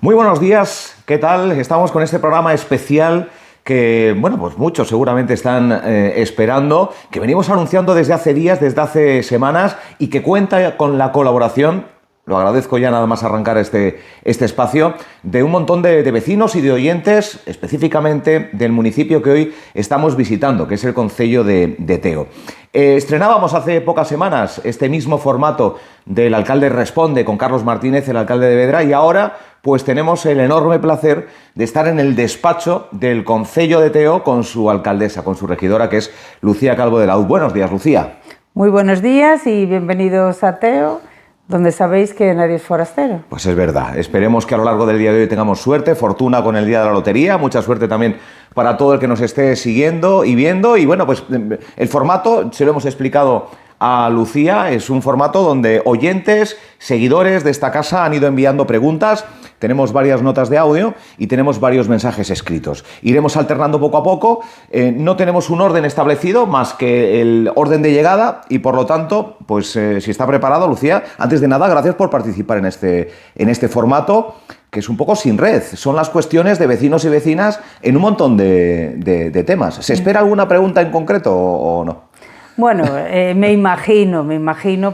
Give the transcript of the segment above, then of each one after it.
Muy buenos días, ¿qué tal? Estamos con este programa especial que, bueno, pues muchos seguramente están esperando, que venimos anunciando desde hace días, desde hace semanas, y que cuenta con la colaboración, lo agradezco ya nada más arrancar este espacio, de un montón de vecinos y de oyentes, específicamente del municipio que hoy estamos visitando, que es el concello de Teo. Estrenábamos hace pocas semanas este mismo formato del Alcalde Responde con Carlos Martínez, el alcalde de Vedra, y ahora pues tenemos el enorme placer de estar en el despacho del concello de Teo con su alcaldesa, con su regidora, que es Lucía Calvo de Laúd. Buenos días, Lucía. Muy buenos días y bienvenidos a Teo, donde sabéis que nadie es forastero. Pues es verdad. Esperemos que a lo largo del día de hoy tengamos suerte, fortuna con el día de la lotería, mucha suerte también para todo el que nos esté siguiendo y viendo. Y bueno, pues el formato, se lo hemos explicado a Lucía, es un formato donde oyentes, seguidores de esta casa han ido enviando preguntas. Tenemos varias notas de audio y tenemos varios mensajes escritos. Iremos alternando poco a poco. No tenemos un orden establecido más que el orden de llegada y, por lo tanto, pues si está preparado, Lucía, antes de nada, gracias por participar en este formato, que es un poco sin red. Son las cuestiones de vecinos y vecinas en un montón de temas. ¿Se espera alguna pregunta en concreto o no? Bueno, me imagino,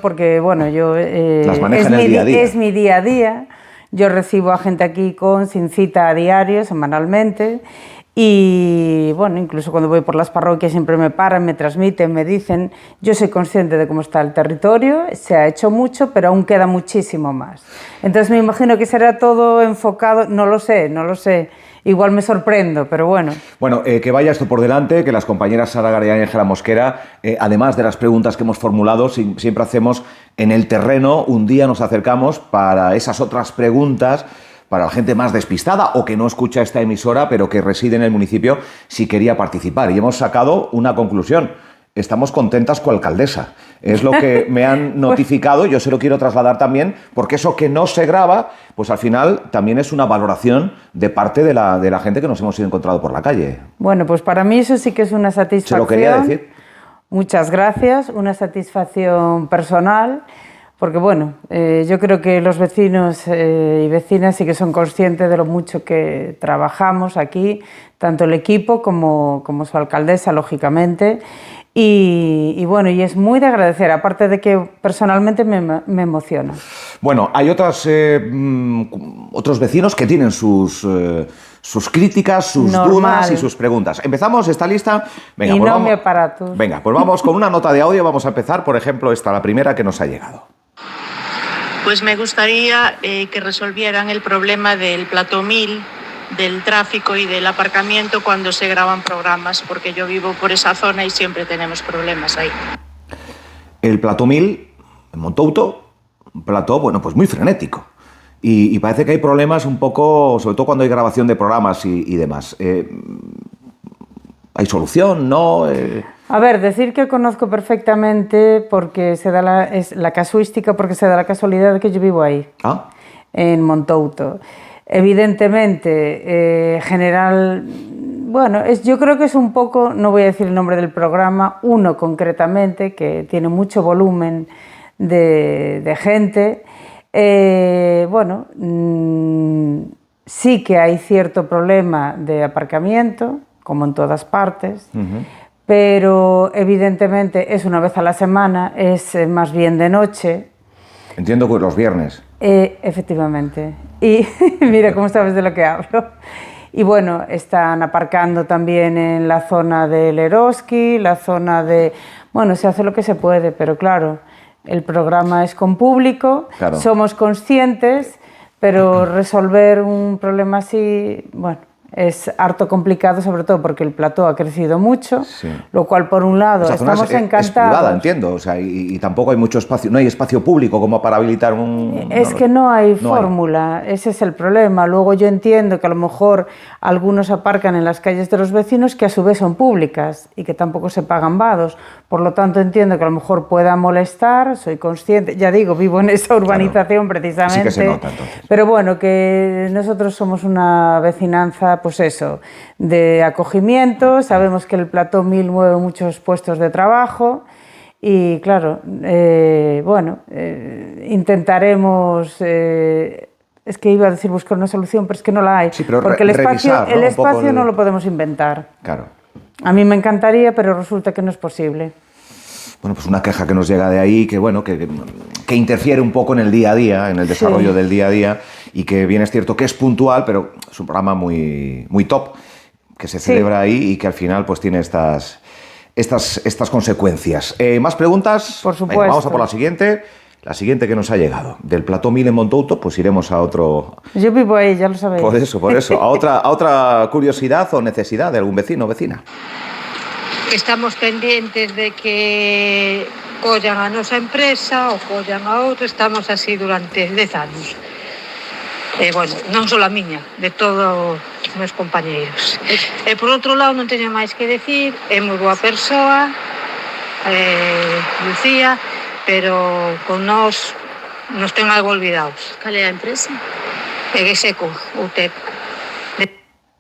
porque bueno, yo las manejan el día a día. Es mi día a día. Yo recibo a gente aquí sin cita a diario, semanalmente, y bueno, incluso cuando voy por las parroquias siempre me paran, me transmiten, me dicen. Yo soy consciente de cómo está el territorio, se ha hecho mucho, pero aún queda muchísimo más. Entonces me imagino que será todo enfocado, no lo sé. Igual me sorprendo, pero bueno. Bueno, que vaya esto por delante, que las compañeras Sara Garea y Ángela Mosquera, además de las preguntas que hemos formulado, siempre hacemos en el terreno, un día nos acercamos para esas otras preguntas, para la gente más despistada o que no escucha esta emisora, pero que reside en el municipio, si quería participar. Y hemos sacado una conclusión. Estamos contentas con la alcaldesa. Es lo que me han notificado, yo se lo quiero trasladar también, porque eso que no se graba, pues al final también es una valoración de parte de la gente que nos hemos encontrado por la calle. Bueno, pues para mí eso sí que es una satisfacción. Se lo quería decir. Muchas gracias, una satisfacción personal, porque bueno, yo creo que los vecinos y vecinas sí que son conscientes de lo mucho que trabajamos aquí, tanto el equipo como su alcaldesa, lógicamente. Y bueno, y es muy de agradecer, aparte de que personalmente me emociona. Bueno, hay otros vecinos que tienen sus críticas, sus dudas y sus preguntas. ¿Empezamos? ¿Está lista? Venga, y pues no mi aparato. Venga, pues vamos con una nota de audio. Vamos a empezar, por ejemplo, la primera que nos ha llegado. Pues me gustaría que resolvieran el problema del Plató 1000, del tráfico y del aparcamiento cuando se graban programas, porque yo vivo por esa zona y siempre tenemos problemas ahí. El Plató 1000, en Montouto, un plató, bueno, pues muy frenético. Y parece que hay problemas un poco, sobre todo cuando hay grabación de programas y demás. ¿Hay solución? ¿No? A ver, decir que conozco perfectamente porque se da es la casuística, porque se da la casualidad de que yo vivo ahí, en Montouto. Evidentemente, bueno, yo creo que es un poco, no voy a decir el nombre del programa, uno concretamente, que tiene mucho volumen de gente. Bueno, sí que hay cierto problema de aparcamiento, como en todas partes, pero evidentemente es una vez a la semana, es más bien de noche. Entiendo que los viernes. Efectivamente. Y mira cómo sabes de lo que hablo. Y bueno, están aparcando también en la zona del Eroski, la zona de... Bueno, se hace lo que se puede, pero claro, el programa es con público, claro. Somos conscientes, pero resolver un problema así, bueno, es harto complicado, sobre todo porque el plató ha crecido mucho, sí. Lo cual, por un lado, estamos encantados. Es privada, entiendo, o sea, y tampoco hay mucho espacio, no hay espacio público como para habilitar un... Es que no hay fórmula, ese es el problema. Luego yo entiendo que a lo mejor algunos aparcan en las calles de los vecinos que a su vez son públicas y que tampoco se pagan vados. Por lo tanto, entiendo que a lo mejor pueda molestar, soy consciente, ya digo, vivo en esa urbanización, claro. Precisamente. Sí que se nota, entonces. Pero bueno, que nosotros somos una vecinanza, pues eso, de acogimiento, sabemos que el Plató 1000 mueve muchos puestos de trabajo y claro, bueno, intentaremos es que iba a decir buscar una solución, pero es que no la hay. Sí, pero porque el espacio, revisar, ¿no? el espacio no lo podemos inventar. Claro. A mí me encantaría, pero resulta que no es posible. Bueno, pues una queja que nos llega de ahí, que bueno, que interfiere un poco en el día a día, en el desarrollo del día a día, y que bien es cierto que es puntual, pero es un programa muy, muy top, que se celebra ahí y que al final pues tiene estas consecuencias. ¿Más preguntas? Por supuesto. Venga, vamos a por la siguiente. La siguiente que nos ha llegado. Del Plató 1000 en Montouto, pues iremos a otro... Yo vivo ahí, ya lo sabéis. Por eso. A otra curiosidad o necesidad de algún vecino o vecina. Estamos pendientes de que collan a nosa empresa ou collan a outra. Estamos así durante 10 anos. Bueno, non só a miña, de todos os meus compañeiros. E por outro lado, non teño máis que decir, é moi boa persoa, Lucía, pero con nos ten algo olvidados. Cal é a empresa? Egeseco, UTEP.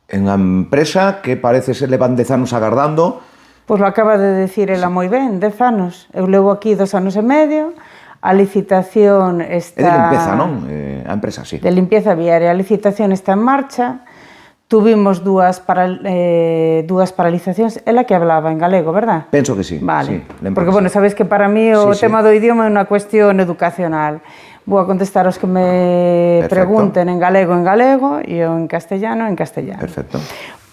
En a empresa que parece ser levan 10 anos agardando. Pois lo acaba de decir ela moi ben, 10 anos. Eu levo aquí 2 anos e medio, a licitación está... É de limpeza, non? A empresa, sí. De limpieza viaria. A licitación está en marcha. Tuvimos dúas paralizacións. Ela que hablaba en galego, verdad? Penso que sí. Vale. Sí, porque, bueno, sabéis que para mí o tema do idioma é unha cuestión educacional. Vou a contestar aos que me pregunten en galego, e eu en castellano. Perfecto.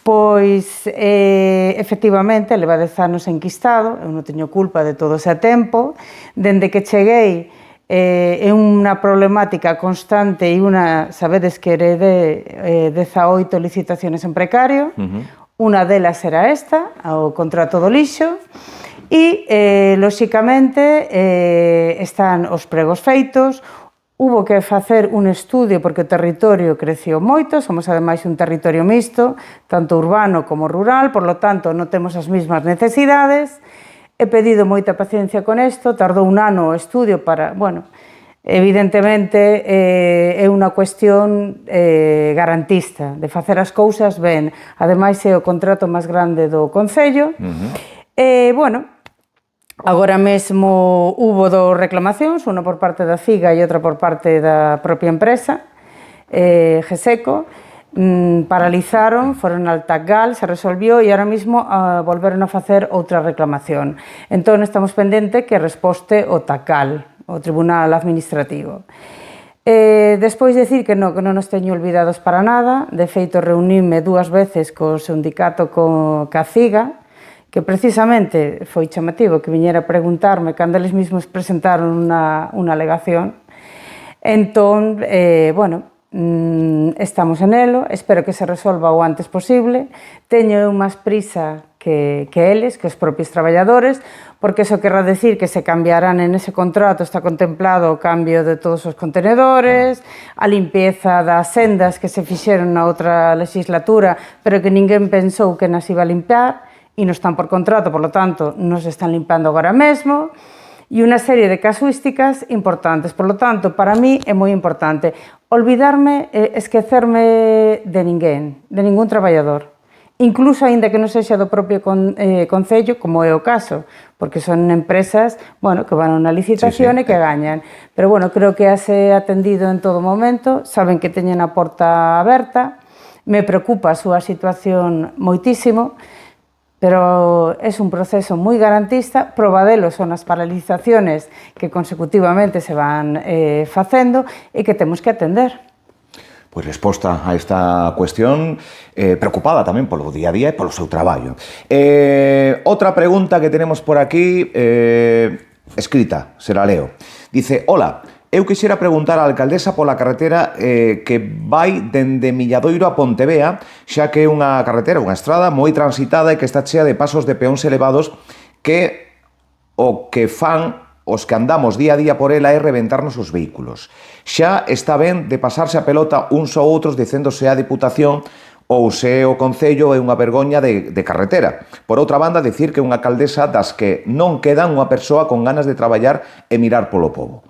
Pois, efectivamente, leva 10 anos enquistado, eu non teño culpa de todo ese tempo. Dende que cheguei, é unha problemática constante e sabedes que heredé 18 licitaciones en precario, unha delas era esta, o contrato do lixo, e, lóxicamente, están os pregos feitos. Hubo que facer un estudio porque o territorio creceu moito, somos ademais un territorio mixto, tanto urbano como rural, por lo tanto non temos as mesmas necesidades. He pedido moita paciencia con isto, tardou un ano o estudio para, bueno, evidentemente é unha cuestión garantista, de facer as cousas ben. Ademais é o contrato máis grande do Concello. Bueno, agora mesmo hubo 2 reclamacións, unha por parte da CIGA e outra por parte da propia empresa, Egeseco. Paralizaron, foron al TACGAL, se resolvió e ahora mismo volveron a facer outra reclamación. Entón, estamos pendente que resposte o TACGAL, o Tribunal Administrativo. Despois decir que non nos teño olvidados para nada. De feito, reuníme 2 veces co sindicato ca CIGA, que precisamente foi chamativo que viñera a preguntarme cando eles mesmos presentaron unha alegación. Entón, bueno, estamos en elo, espero que se resolva o antes posible. Teño máis prisa que eles, que os propios traballadores, porque eso querrá decir que se cambiarán en ese contrato, está contemplado o cambio de todos os contenedores, a limpieza das sendas que se fixeron na outra legislatura, pero que ninguén pensou que nas iba a limpiar, e non están por contrato, por lo tanto, nos están limpiando agora mesmo, e unha serie de casuísticas importantes. Por lo tanto, para mí é moi importante olvidarme, esquecerme de ninguén, de ningún traballador. Incluso, aínda que non sexa do propio Concello, como é o caso, porque son empresas, bueno, que van a unha licitación e que gañan. Pero, bueno, creo que hase atendido en todo momento, saben que teñen a porta aberta, me preocupa a súa situación moitísimo, pero é un proceso moi garantista. Proba delo son as paralizaciones que consecutivamente se van facendo e que temos que atender. Pois resposta a esta cuestión, preocupada tamén polo día a día e polo seu traballo. Outra pregunta que tenemos por aquí, escrita, se la leo. Dice: hola, eu quixera preguntar á alcaldesa pola carretera que vai dende Milladoiro a Pontevea, xa que é unha carretera, unha estrada moi transitada e que está chea de pasos de peóns elevados que o que fan os que andamos día a día por ela é reventarnos os vehículos. Xa está ben de pasarse a pelota uns ou outros dicéndose a Diputación ou se o Concello é unha vergoña de carretera. Por outra banda, dicir que é unha alcaldesa das que non quedan unha persoa con ganas de traballar e mirar polo pobo.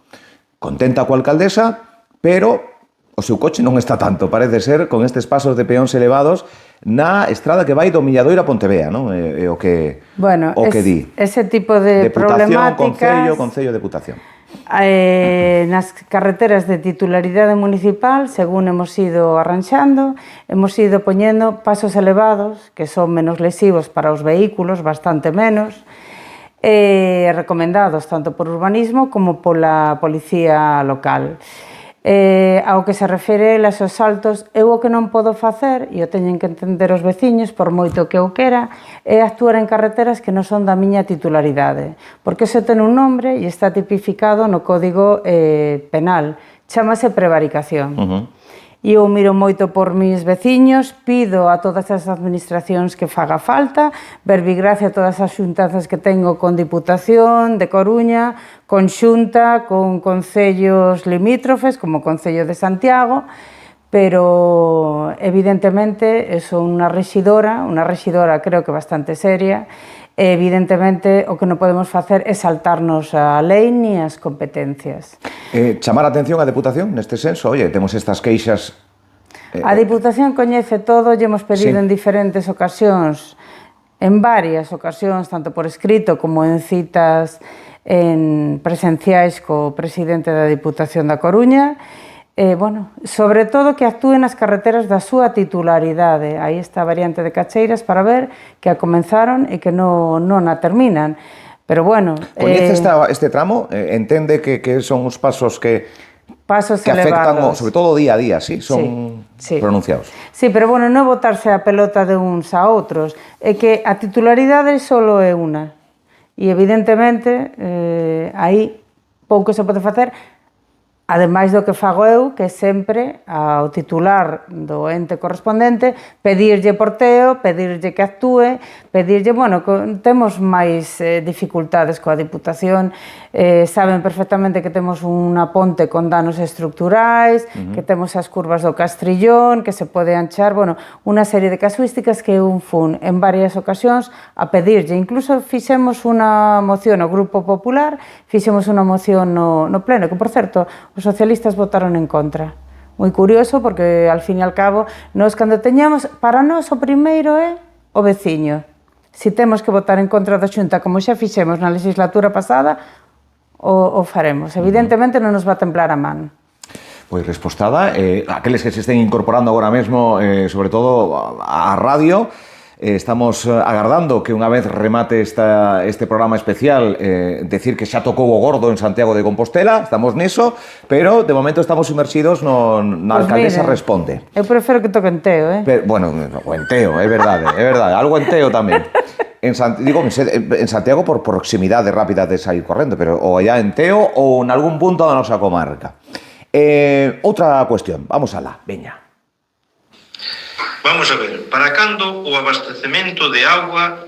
Contenta coa alcaldesa, pero o seu coche non está tanto, parece ser, con estes pasos de peóns elevados na estrada que vai do Milladoiro a Pontevea, non? É o que di. Ese tipo de Deputación, problemáticas... Concello, Deputación. Nas carreteras de titularidade municipal, según hemos ido arranxando, hemos ido poñendo pasos elevados, que son menos lesivos para os vehículos, bastante menos, recomendados tanto por urbanismo como pola policía local. Ao que se refere aos saltos, eu o que non podo facer, e o teñen que entender os veciños, por moito que eu quera, é actuar en carreteras que non son da miña titularidade, porque iso ten un nombre e está tipificado no Código Penal, chamase prevaricación. E eu miro moito por mis veciños, pido a todas as administracións que faga falta, verbigracia a todas as xuntanzas que tengo con Diputación de Coruña, con Xunta, con concellos limítrofes, como o Concello de Santiago, pero evidentemente son unha rexidora creo que bastante seria, e evidentemente o que non podemos facer é saltarnos a lei ni as competencias. Chamar a atención a Deputación neste senso, oye, temos estas queixas... A Diputación coñece todo, lle hemos pedido en diferentes ocasións, en varias ocasións, tanto por escrito como en citas presenciais co presidente da Diputación da Coruña, sobre todo que actúen nas carreteras da súa titularidade. Aí está a variante de Cacheiras para ver que a comenzaron e que non a terminan. Pero bueno... Coñece este tramo? Entende que son os pasos que afectan, sobre todo día a día, sí? Son pronunciados. Sí, pero bueno, non botarse a pelota de uns a outros. É que a titularidade só é unha. E evidentemente, aí pouco se pode facer. Ademais do que fago eu, que sempre ao titular do ente correspondente pedirlle porteo, pedirlle que actúe, pedirlle, bueno, temos máis dificultades coa Diputación, saben perfectamente que temos unha ponte con danos estructurais, que temos as curvas do Castrillón, que se pode anchar, bueno, unha serie de casuísticas que un fun en varias ocasións a pedirlle. Incluso fixemos unha moción no Grupo Popular, fixemos unha moción no Pleno, que por certo, os socialistas votaron en contra. Moi curioso, porque, al fin e al cabo, nós cando teñamos, para nós o primeiro é o veciño. Si temos que votar en contra da Xunta, como xa fixemos na legislatura pasada, o faremos. Evidentemente non nos va a temblar a man. Pois respostada. Aqueles que se estén incorporando agora mesmo, sobre todo a radio, estamos agardando que unha vez remate este programa especial decir que xa tocou o gordo en Santiago de Compostela, estamos niso, pero de momento estamos sumerxidos na alcaldesa responde. Eu prefiro que toque en Teo, Bueno, o en Teo, é verdade, algo en Teo tamén. En Santiago por proximidade rápida de sair correndo, pero ou allá en Teo ou en algún punto da nosa comarca. Outra cuestión, vamos alá, veña. Vamos a ver, para cando o abastecemento de auga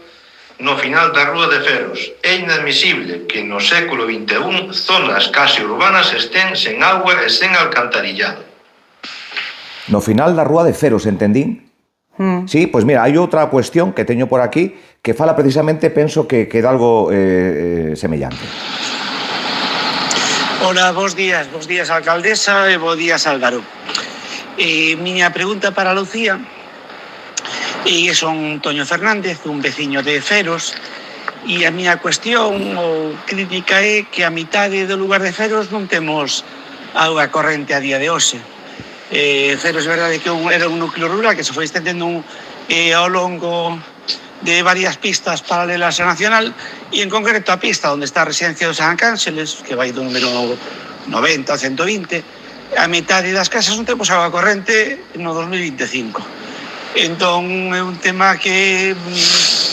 no final da Rúa de Feros? É inadmisible que no século XXI zonas case urbanas estén sen auga e sen alcantarillado. No final da Rúa de Feros, entendín? Sí, pois mira, hai outra cuestión que teño por aquí que fala precisamente, penso que é algo semellante. Hola, bos días, alcaldesa, e bos días, Álvaro. Miña pregunta para Lucía, e son Toño Fernández, un veciño de Feros, e a miña cuestión ou crítica é que a mitade do lugar de Feros non temos auga corrente a día de hoxe. Feros é verdade que era un núcleo rural que se foi estendendo ao longo de varias pistas paralelas a Nacional, e en concreto a pista onde está a residencia dos Arcángeles, que vai do número 90 a 120, a metade das casas non temos auga corrente no 2025. Entón é un tema que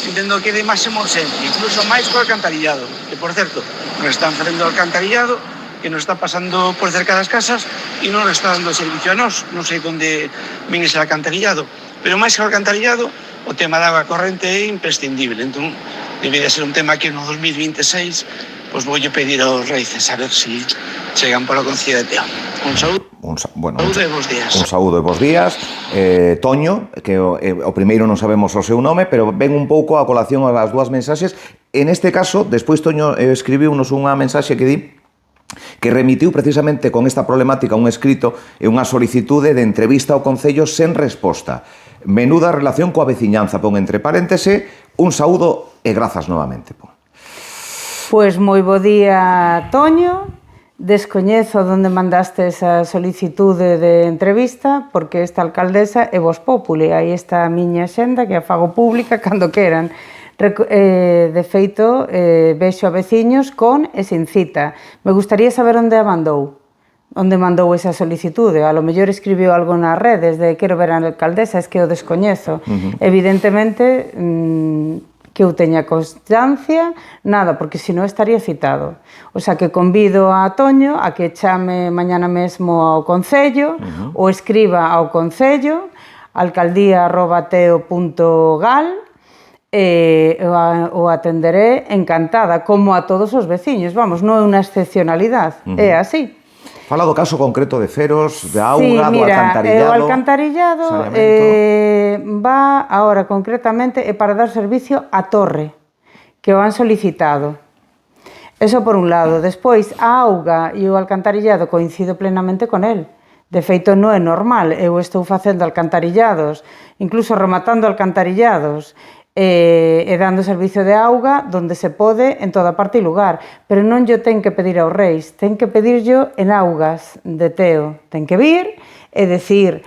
entendo que é de máxima urxencia, incluso máis co alcantarillado, que por certo nos están facendo alcantarillado, que nos está pasando por cerca das casas e non nos está dando servicio a nós. Non sei onde ven ese alcantarillado, pero máis que o alcantarillado, o tema da auga corrente é imprescindible. Entón debería ser un tema que no 2026 pois voulle pedir aos raíces a ver se chegan polo Concello de Teo. Un saúdo. Saúdo e bons días. Un saúdo e bons días. Toño, que o primeiro non sabemos o seu nome, pero ven un pouco a colación as dúas mensaxes. En este caso, despois Toño escribiunos unha mensaxe que di que remitiu precisamente con esta problemática un escrito e unha solicitude de entrevista ao Concello sen resposta. Menuda relación coa veciñanza, pon entre paréntese, un saúdo e grazas novamente. Pois moi bo día, Toño. Descoñezo onde mandaste esa solicitude de entrevista, porque esta alcaldesa é Voz Populi, aí está a miña xenda, que a fago pública cando queran. De feito, vexo a veciños con e sin cita. Me gustaría saber onde mandou esa solicitude. A lo mellor escribiu algo nas redes de quero ver a alcaldesa, es que o descoñezo. Evidentemente, que eu teña constancia, nada, porque senón estaría citado. O sea, que convido a Toño a que chame mañana mesmo ao Concello, ou escriba ao Concello, alcaldía@teo.gal, o atenderé encantada, como a todos os veciños. Vamos, non é unha excepcionalidade, é así. Fala do caso concreto de Feros, de auga, do alcantarillado. O alcantarillado va ahora concretamente para dar servicio á torre, que o han solicitado. Eso por un lado. Despois, a auga e o alcantarillado coincido plenamente con el. De feito, non é normal. Eu estou facendo alcantarillados, incluso rematando alcantarillados, e dando servicio de auga donde se pode en toda parte e lugar, pero non yo ten que pedir aos reis, ten que pedir yo en augas de Teo, ten que vir e decir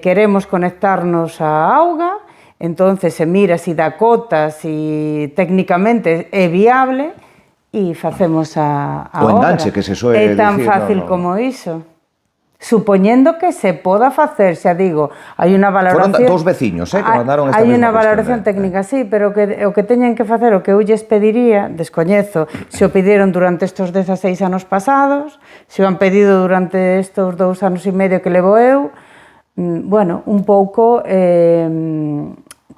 queremos conectarnos á auga, entonces se mira si dá cotas, si técnicamente é viable e facemos a obra. O enganche que se soe é tan dicir, fácil como iso. Supoñendo que se poda facer, xa digo, hai unha valoración... Foron dos veciños, que mandaron esta mesma cuestión. Hai unha valoración técnica, sí, pero o que teñen que facer, o que eu lles pediría, descoñezo, se o pidieron durante estes 16 anos pasados, se o han pedido durante estes 2 anos e medio que levo eu, bueno, un pouco...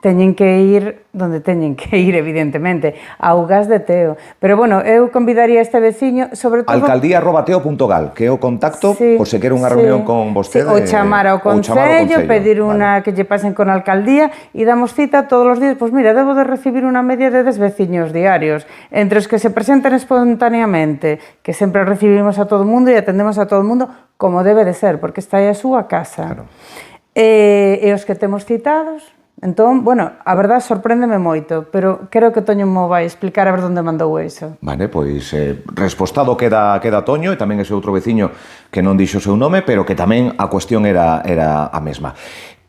teñen que ir donde teñen que ir, evidentemente, augas de Teo. Pero, bueno, eu convidaría a este veciño, sobre todo... alcaldía@teo.gal, que é o contacto, por se quere unha reunión con vostede... O chamar ao Concello, pedir unha que lle pasen con a alcaldía, e damos cita todos os días. Pois mira, debo de recibir unha media de 10 veciños diarios, entre os que se presentan espontaneamente, que sempre recibimos a todo o mundo e atendemos a todo o mundo como debe de ser, porque está aí a súa casa. Claro. E os que temos citados... Entón, bueno, a verdade sorpréndeme moito, pero creo que Toño mo vai explicar a ver onde mandou iso. Vale, pois respostado queda Toño e tamén ese outro veciño que non dixo o seu nome, pero que tamén a cuestión era a mesma.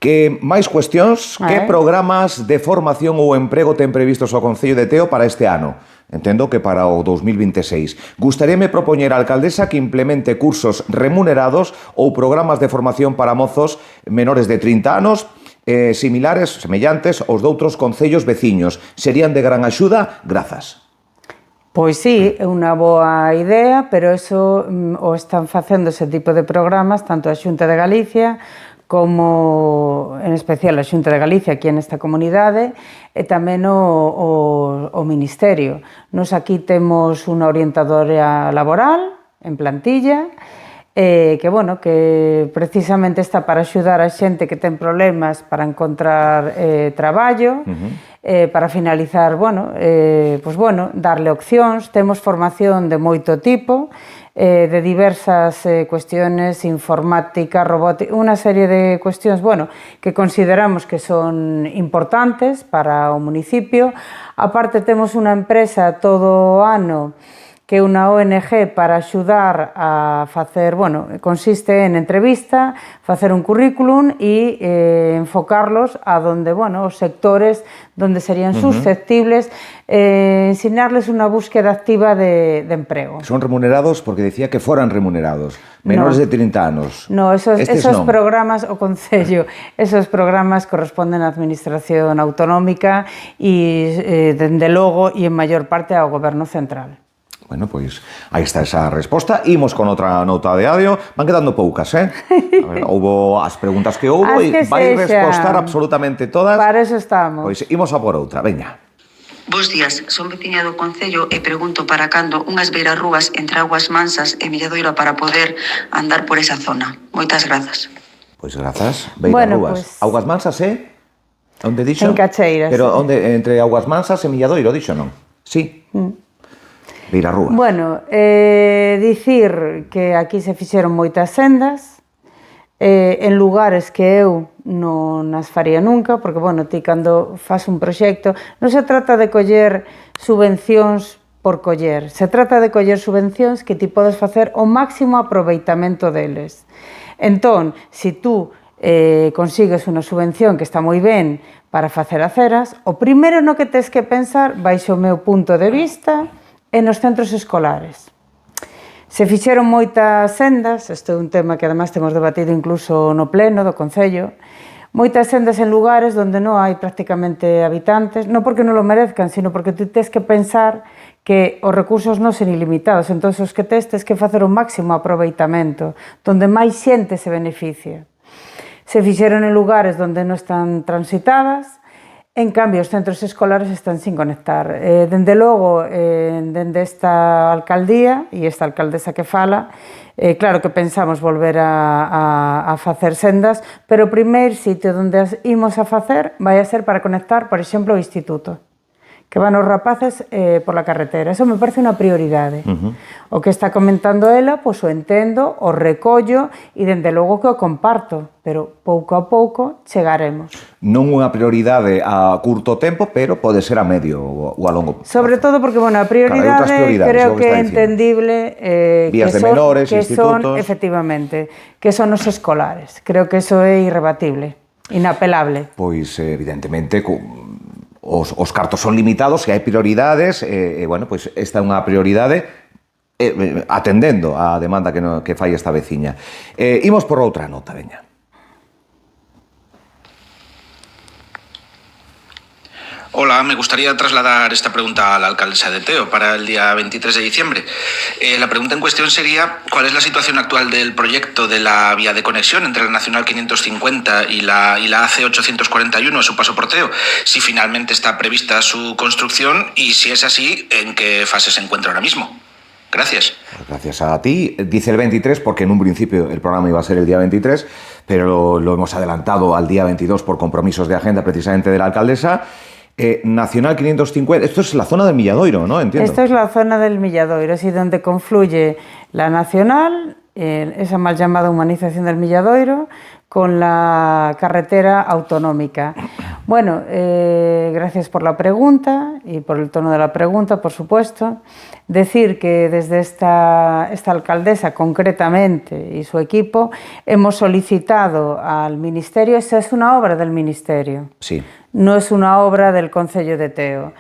Que máis cuestións, que programas de formación ou emprego ten previstos o Concello de Teo para este ano? Entendo que para o 2026. Gustaríame propoñer á alcaldesa que implemente cursos remunerados ou programas de formación para mozos menores de 30 anos, semellantes aos doutros concellos veciños. Serían de gran axuda, grazas. Pois sí, é unha boa idea, pero eso o están facendo ese tipo de programas, tanto a Xunta de Galicia como, en especial, a Xunta de Galicia aquí nesta comunidade, e tamén o Ministerio. Nos aquí temos unha orientadora laboral en plantilla, que, bueno, que precisamente está para axudar a xente que ten problemas para encontrar traballo, para finalizar, bueno, pues, bueno, darle opcións. Temos formación de moito tipo, de diversas cuestiones, informática, robótica, unha serie de cuestións, bueno, que consideramos que son importantes para o municipio. Aparte, temos unha empresa todo o ano que é unha ONG para axudar a facer, bueno, consiste en entrevista, facer un currículum e enfocarlos a donde, bueno, os sectores donde serían susceptibles, ensinarles unha búsqueda activa de emprego. Son remunerados porque decía que foran remunerados, menores de 30 anos. No, esos programas, o Concello, esos programas corresponden á Administración Autonómica e, dende logo, e en maior parte ao Goberno Central. Bueno, pois aí está esa resposta. Imos con outra nota de audio. Van quedando poucas, A ver, houbo as preguntas que houbo e vai respostar absolutamente todas. Para eso estamos. Pois imos a por outra, veña. Bos días, son veciña do Concello e pregunto para cando unhas beirarrúas entre Augas Mansas e Milladoiro para poder andar por esa zona. Moitas grazas. Pois grazas, beirarrúas. Pues... Augas Mansas onde dixo? En Cacheiras. Pero onde, entre Augas Mansas e Milladoiro, dixo non? Sí. Beirarrúas. Bueno, dicir que aquí se fixeron moitas sendas en lugares que eu non as faría nunca, porque, bueno, ti cando fas un proxecto non se trata de coller subvencións por coller. Se trata de coller subvencións que ti podes facer o máximo aproveitamento deles. Entón, se tú consigues unha subvención que está moi ben para facer aceras, o primeiro no que tes que pensar, baixo o meu punto de vista, é nos centros escolares. Se fixeron moitas sendas, isto é un tema que además temos debatido incluso no pleno do Concello, moitas sendas en lugares onde non hai prácticamente habitantes, non porque non lo merezcan, sino porque tú tes que pensar que os recursos non son ilimitados, entón os que tes que facer o máximo aproveitamento, onde máis xente se beneficia. Se fixeron en lugares onde non están transitadas, en cambio os centros escolares están sin conectar. Dende logo, dende esta alcaldía e esta alcaldesa que fala, claro que pensamos volver a facer sendas, pero o primeiro sitio onde as imos a facer vai a ser para conectar, por exemplo, o instituto, que van os rapaces pola carretera. Eso me parece unha prioridade. O que está comentando ela, pois o entendo, o recollo e, dende logo, que o comparto, pero pouco a pouco chegaremos. Non unha prioridade a curto tempo, pero pode ser a medio ou a longo. Sobre todo porque, bueno, a prioridade creo que é entendible vías de menores, institutos... efectivamente, que son os escolares. Creo que eso é irrebatible, inapelable. Pois, evidentemente, os cartos son limitados e hai prioridades, bueno, pois esta é unha prioridade atendendo á demanda que fai esta veciña. Imos por outra nota, veña. Hola, me gustaría trasladar esta pregunta a la alcaldesa de Teo para el día 23 de diciembre. La pregunta en cuestión sería ¿cuál es la situación actual del proyecto de la vía de conexión entre la Nacional 550 y la AC 841 a su paso por Teo? Si finalmente está prevista su construcción y si es así, ¿en qué fase se encuentra ahora mismo? Gracias. Gracias a ti. Dice el 23 porque en un principio el programa iba a ser el día 23, pero lo hemos adelantado al día 22 por compromisos de agenda precisamente de la alcaldesa. Nacional 550, esto es la zona del Milladoiro, ¿no? Entiendo. Esto es la zona del Milladoiro, así donde confluye la Nacional, esa mal llamada humanización del Milladoiro, con la carretera autonómica. Bueno, gracias por la pregunta y por el tono de la pregunta, por supuesto. Decir que desde esta alcaldesa concretamente y su equipo hemos solicitado al Ministerio, esa es una obra del Ministerio. Sí. No es una obra del Concello de Teo.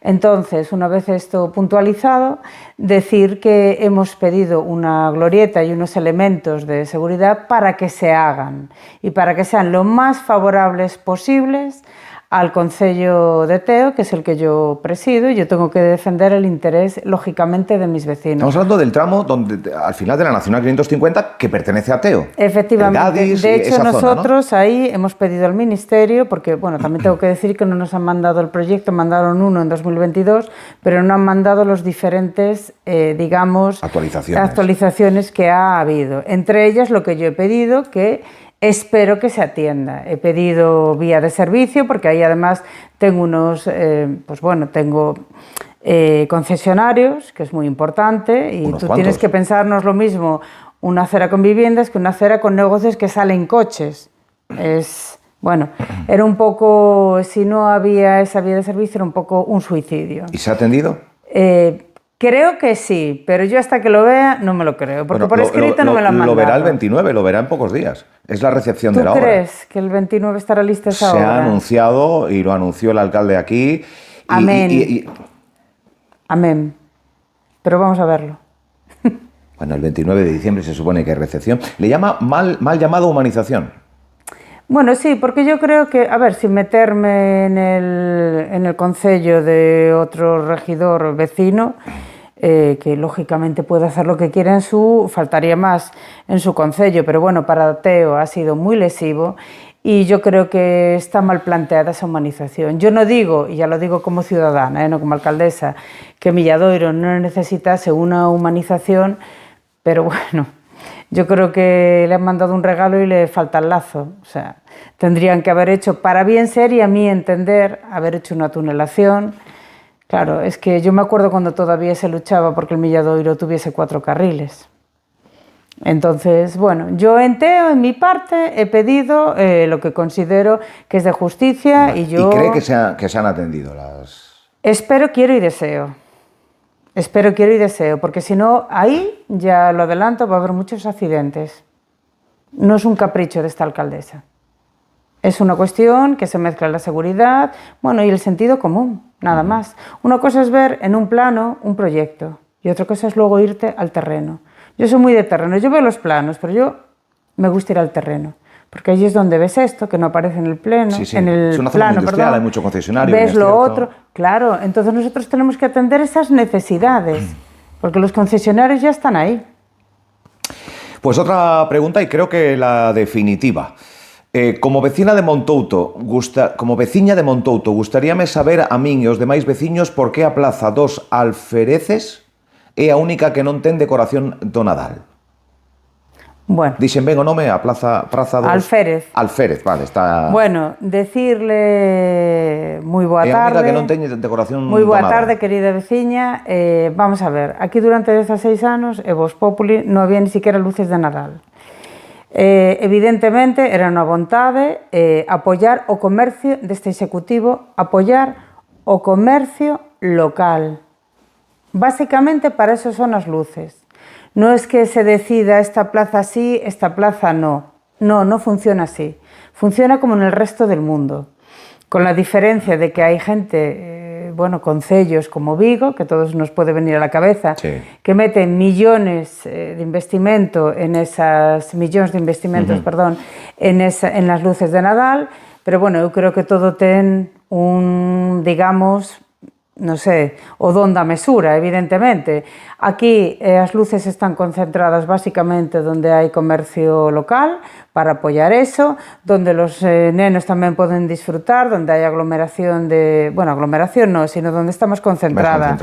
Entonces, una vez esto puntualizado, decir que hemos pedido una glorieta y unos elementos de seguridad para que se hagan y para que sean lo más favorables posibles al Concello de Teo, que es el que yo presido, y yo tengo que defender el interés, lógicamente, de mis vecinos. Estamos hablando del tramo donde, al final de la Nacional 550, que pertenece a Teo. Efectivamente. Gadis, de hecho, esa nosotros zona, ¿no? Ahí hemos pedido al Ministerio, porque, bueno, también tengo que decir que no nos han mandado el proyecto, mandaron uno en 2022, pero no han mandado los diferentes, digamos, actualizaciones que ha habido. Entre ellas, lo que yo he pedido, que espero que se atienda. He pedido vía de servicio porque ahí además tengo unos, pues bueno, tengo concesionarios, que es muy importante, y tú tienes que pensar, no es lo mismo una acera con viviendas que una acera con negocios que salen coches. Es, bueno, era un poco, si no había esa vía de servicio, era un poco un suicidio. ¿Y se ha atendido? Creo que sí, pero yo hasta que lo vea no me lo creo, porque bueno, por escrito no me lo han mandado. Lo verá el 29, lo verá en pocos días. Es la recepción de la obra. ¿Tú crees que el 29 estará lista esa obra? Se ha anunciado y lo anunció el alcalde aquí. Amén. Amén. Pero vamos a verlo. Bueno, el 29 de diciembre se supone que hay recepción. Le llama mal llamado humanización. Bueno, sí, porque yo creo que, a ver, sin meterme en el concello de otro regidor vecino, que lógicamente puede hacer lo que quiera faltaría más en su concello, pero bueno, para Teo ha sido muy lesivo y yo creo que está mal planteada esa humanización. Yo no digo, y ya lo digo como ciudadana, no como alcaldesa, que Milladoiro no necesitase una humanización, pero bueno, yo creo que le han mandado un regalo y le falta el lazo. O sea, tendrían que haber hecho, para bien ser y a mí entender, haber hecho una tunelación. Claro, es que yo me acuerdo cuando todavía se luchaba porque el Milladoiro tuviese 4 carriles. Entonces, bueno, yo en Teo, en mi parte, he pedido lo que considero que es de justicia y yo... ¿Y cree que se han atendido las...? Espero, quiero y deseo. Espero, quiero y deseo, porque si no, ahí, ya lo adelanto, va a haber muchos accidentes. No es un capricho de esta alcaldesa. Es una cuestión que se mezcla la seguridad, bueno, y el sentido común, nada más. Una cosa es ver en un plano un proyecto y otra cosa es luego irte al terreno. Yo soy muy de terreno, yo veo los planos, pero yo me gusta ir al terreno. Porque allí es donde ves esto, que no aparece en el plano. Sí, sí. En el es una zona plano, industrial, perdón. hay mucho concesionario. Ves lo otro, claro. Entonces nosotros tenemos que atender esas necesidades, porque los concesionarios ya están ahí. Pues otra pregunta, y creo que la definitiva. Como veciña de Montouto, gustaríame saber a min e os demais veciños por que a Plaza dos Alfereces é a única que non ten decoración do Nadal. Bueno. Dixen ben o nome, a Praza dos... Alférez. Alférez, vale, está... Bueno, decirle moi boa É a única tarde. que non teñe decoración Moi boa do Nadal. tarde, querida veciña. Vamos a ver, aquí durante 16 anos, e Vox Populi, non había ni siquiera luces de Nadal. Evidentemente, era unha vontade apoiar o comercio deste executivo, apoiar o comercio local. Básicamente, para eso son as luces. No es que se decida esta plaza sí, esta plaza no. No, no funciona así. Funciona como en el resto del mundo. Con la diferencia de que hay gente, bueno, concellos como Vigo, que todos nos puede venir a la cabeza, sí, que meten millones de investimento en esas, perdón, en las luces de Nadal, pero bueno, eu creo que todo ten un, digamos, non sei, o don da mesura, evidentemente. Aquí as luces están concentradas básicamente donde hai comercio local para apoiar eso, donde los nenos tamén poden disfrutar, donde hai aglomeración de... Bueno, aglomeración no, sino donde está máis concentrada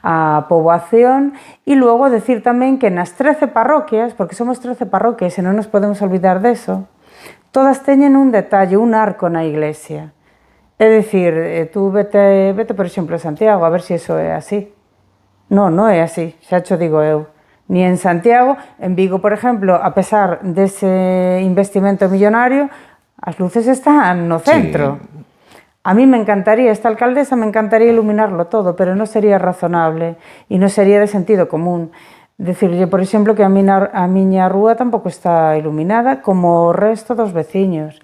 a poboación. E logo decir tamén que nas 13 parroquias, porque somos 13 parroquias e non nos podemos olvidar deso, todas teñen un detalle, un arco na iglesia. É dicir, tú vete, por exemplo, a Santiago, a ver se iso é así. Non, non é así, xa cho digo eu. Ni en Santiago, en Vigo, por exemplo, a pesar dese investimento millonario, as luces están no centro. Sí. A mí me encantaría, esta alcaldesa me encantaría iluminarlo todo, pero non sería razonable e non sería de sentido común. Decirlle, por exemplo, que a miña rúa tampouco está iluminada como o resto dos veciños.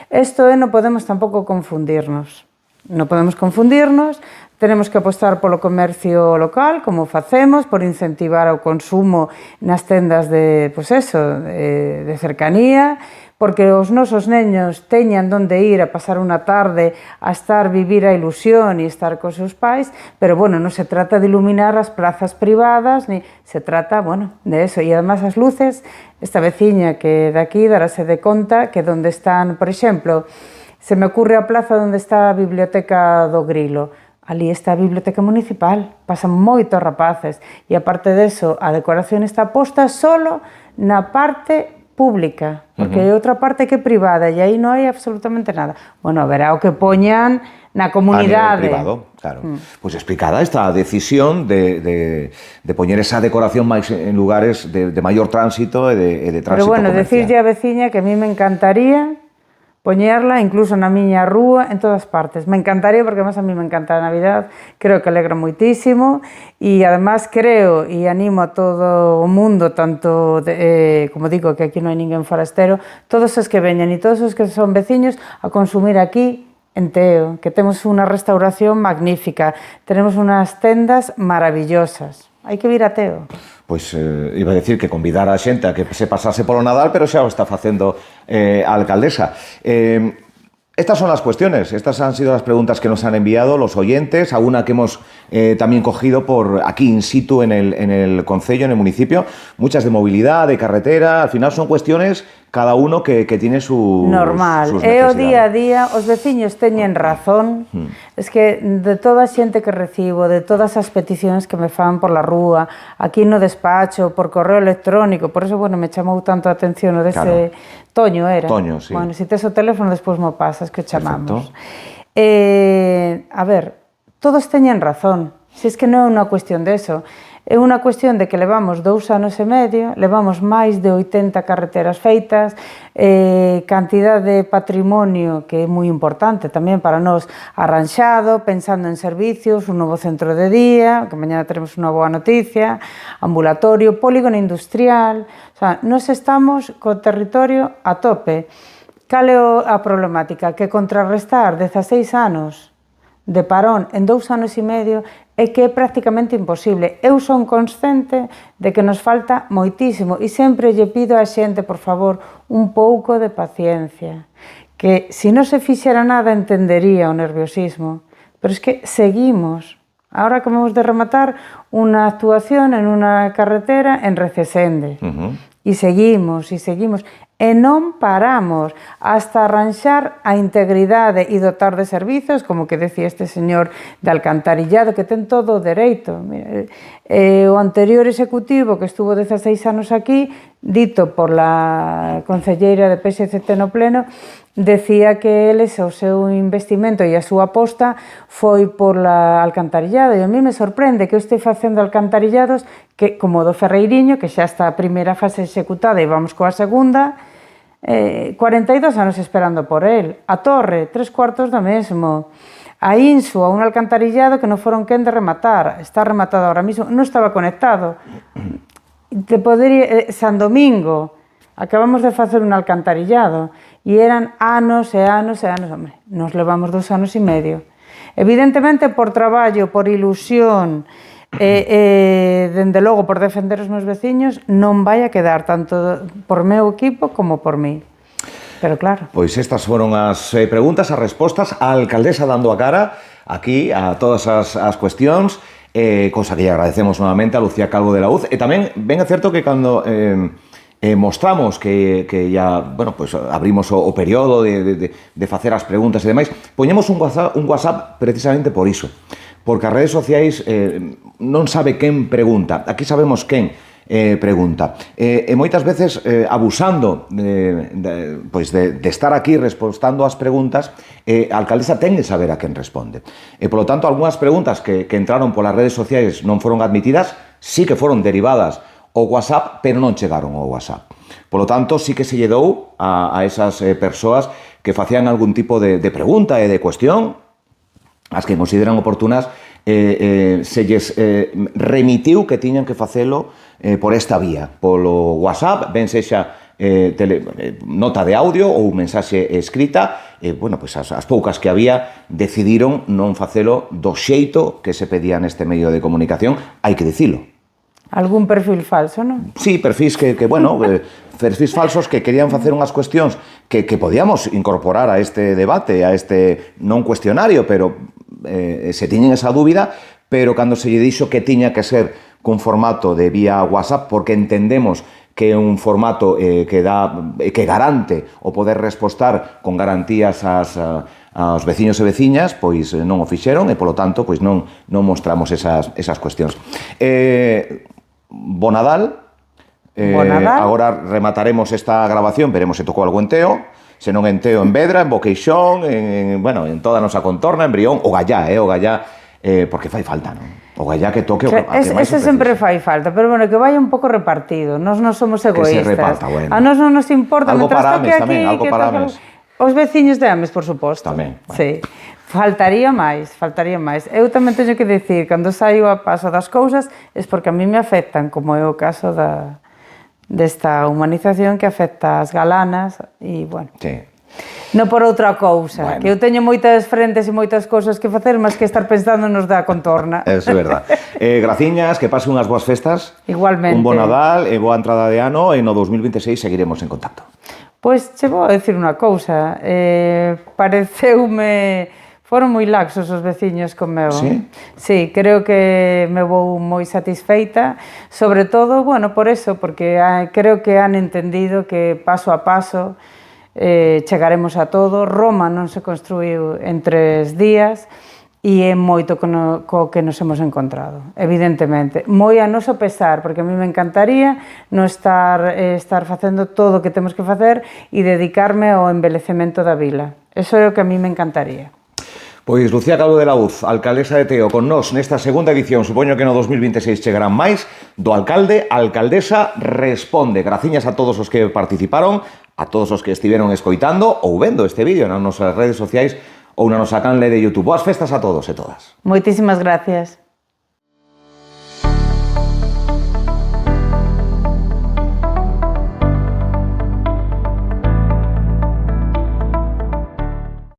Isto non podemos tampouco confundirnos. Non podemos confundirnos, tenemos que apostar polo comercio local, como facemos, por incentivar o consumo nas tendas de, pois eso, de cercanía, porque os nosos neños teñan donde ir a pasar unha tarde a estar, vivir a ilusión e estar cos seus pais, pero, bueno, non se trata de iluminar as plazas privadas, ni se trata, bueno, de eso. E, además, as luces, esta veciña que de aquí darase de conta que donde están, por exemplo, se me ocurre a plaza onde está a biblioteca do Grilo, ali está a biblioteca municipal, pasan moitos rapaces, e aparte deso, a decoración está posta solo na parte pública, porque hai outra parte que é privada e aí non hai absolutamente nada. Bueno, verá o que poñan na comunidade. A nivel privado, claro. Pois explicada esta decisión de poñer esa decoración máis en lugares de maior tránsito e de tránsito comercial. Pero bueno, decirlle a veciña que a mí me encantaría poñerla incluso na miña rúa, en todas partes. Me encantaría, porque además a mí me encanta a Navidad, creo que alegra moitísimo, e además creo e animo a todo o mundo, tanto, como digo, que aquí non hai ninguén forastero, todos os que veñan e todos os que son veciños a consumir aquí en Teo, que temos unha restauración magnífica, tenemos unhas tendas maravillosas. Hai que vir a Teo. Pois iba a decir que convidar a xente a que se pasase polo Nadal, pero xa o está facendo a alcaldesa. Estas son las cuestiones, estas han sido las preguntas que nos han enviado los oyentes, alguna que hemos también cogido por aquí in situ en el concello, en el municipio, muchas de movilidad, de carretera, al final son cuestiones cada uno que tiene sus normal, sus é o día a día, os veciños teñen razón, es que de toda a xente que recibo, de todas as peticións que me fan por la rúa, aquí no despacho, por correo electrónico, por eso, bueno, me chamou tanto a atención o dese Toño era. Toño, sí. Bueno, se tes o teléfono, despois mo pasas, que chamamos. A ver, todos teñen razón, se es que non é unha cuestión de eso. É unha cuestión de que levamos 2 anos e medio, levamos máis de 80 carreteras feitas, cantidad de patrimonio que é moi importante tamén para nós arranxado, pensando en servicios, un novo centro de día, que mañana teremos unha boa noticia, ambulatorio, polígono industrial, o sea, nós estamos co territorio a tope. Cal é a problemática? Que contrarrestar 16 anos de parón en 2 anos e medio é que é prácticamente imposible. Eu son consciente de que nos falta moitísimo e sempre lle pido á xente, por favor, un pouco de paciencia. Que se non se fixera nada entendería o nerviosismo, pero es que seguimos. Ahora acabamos de rematar unha actuación en unha carretera en Recesende. E seguimos, e non paramos hasta arranxar a integridade e dotar de servizos, como que decía este señor de alcantarillado, que ten todo o dereito. O anterior executivo, que estuvo 16 anos aquí, dito por la concelleira de PSCT no pleno, decía que eles, o seu investimento e a súa aposta foi por la alcantarillado, e a mí me sorprende que eu este facendo alcantarillados que, como do Ferreiriño, que xa está a primeira fase executada e vamos coa segunda, 42 anos esperando por el. A Torre, 3/4 do mesmo. A Insua, un alcantarillado que non foron quen de rematar, está rematado ahora mismo, non estaba conectado. San Domingo, acabamos de facer un alcantarillado e eran anos e anos e anos, hombre, nos levamos 2 anos e medio. Evidentemente, por traballo, por ilusión, dende logo, por defender os meus veciños, non vai a quedar tanto por meu equipo como por mí. Pero claro. Pois estas foron as preguntas, as respostas, a alcaldesa dando a cara aquí a todas as cuestións, cosa que lle agradecemos novamente a Lucía Calvo de la UZ. E tamén ben é certo que cando mostramos que ya, bueno, pues abrimos o período de facer as preguntas e demais, poñemos un WhatsApp precisamente por iso, porque as redes sociais non sabe quen pregunta, aquí sabemos quen pregunta, e moitas veces abusando de estar aquí respondendo as preguntas, a alcaldesa ten que saber a quen responde, e polo tanto algunhas preguntas que entraron polas redes sociais non foron admitidas, sí que foron derivadas o WhatsApp, pero non chegaron ao WhatsApp. Por lo tanto, sí que se lle dou a esas persoas que facían algún tipo de pregunta e de cuestión, as que consideran oportunas, se lles remitiu que tiñan que facelo por esta vía, polo WhatsApp, ben sexa nota de audio ou mensaxe escrita, bueno, pues as poucas que había decidiron non facelo do xeito que se pedía neste medio de comunicación, hai que dicilo. Algún perfil falso, non? Sí, perfis perfis falsos que querían facer unhas cuestións que podíamos incorporar a este debate, a este non cuestionario, pero se tiñen esa dúbida, pero cando se lle dixo que tiña que ser cun formato de vía WhatsApp, porque entendemos que é un formato que garante o poder respostar con garantías aos veciños e veciñas, pois non o fixeron e, polo tanto, pois non mostramos esas cuestións. Bo Nadal. Agora remataremos esta grabación, veremos se tocou algo en Teo, se non en Teo, en Vedra, en Boqueixón, en toda a nosa contorna, en Brión, o Gallá, porque fai falta, non? O Gallá que toque o que máis se precisa. Ese sempre fai falta, pero bueno, que vaya un pouco repartido, nós non somos egoístas. Que se reparta, bueno. A nós non nos importa, algo mentras para toque Ames aquí, tamén, algo para Ames. Os veciños de Ames, por suposto. Tamén. Bueno. Sí. Faltaría máis. Eu tamén teño que dicir, cando saio a paso das cousas, é porque a mí me afectan, como é o caso desta humanización que afecta as galanas, e, bueno... Sí. Non por outra cousa, bueno, que eu teño moitas frentes e moitas cousas que facer, máis que estar pensando nos da contorna. Eso é verdad. Graciñas, que pasen unhas boas festas. Igualmente. Un bo Nadal e boa entrada de ano, e no 2026 seguiremos en contacto. Pois che vou a decir unha cousa, pareceume... Foron moi laxos os veciños con meu. Sí? Sí, creo que me vou moi satisfeita, sobre todo, bueno, por eso, porque creo que han entendido que paso a paso chegaremos a todo. Roma non se construiu en 3 días e é moito co que nos hemos encontrado, evidentemente. Moi a noso pesar, porque a mí me encantaría non estar facendo todo o que temos que facer e dedicarme ao embelecemento da vila. Eso é o que a mí me encantaría. Pois Lucía Calvo de la Uz, alcaldesa de Teo, con nós nesta segunda edición, supoño que no 2026 chegarán máis, do alcalde, alcaldesa responde. Graciñas a todos os que participaron, a todos os que estiveron escoitando ou vendo este vídeo nas nosas redes sociais ou na nosa canle de YouTube. Boas festas a todos e todas. Moitísimas gracias.